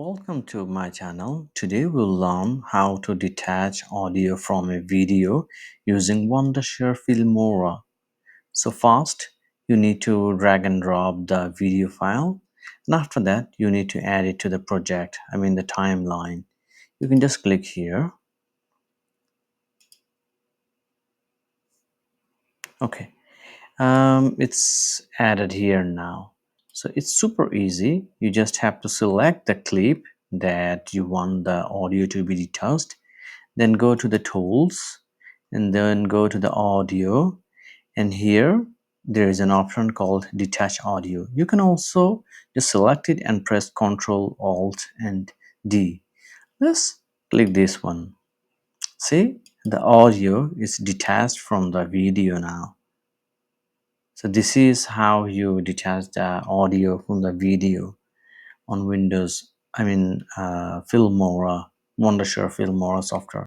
Welcome to my channel. Today we'll learn how to detach audio from a video using Wondershare Filmora. So first, you need to drag and drop the video file, and after that you need to add it to the project, the timeline. You can just click here. Okay, it's added here now. So it's super easy. You just have to select the clip that you want the audio to be detached, then go to the tools and then go to the audio, and here there is an option called detach audio. You can also just select it and press Ctrl Alt and D. Let's click this one. See, the audio is detached from the video now. So this is how you detach the audio from the video on Windows, Filmora, Wondershare Filmora software.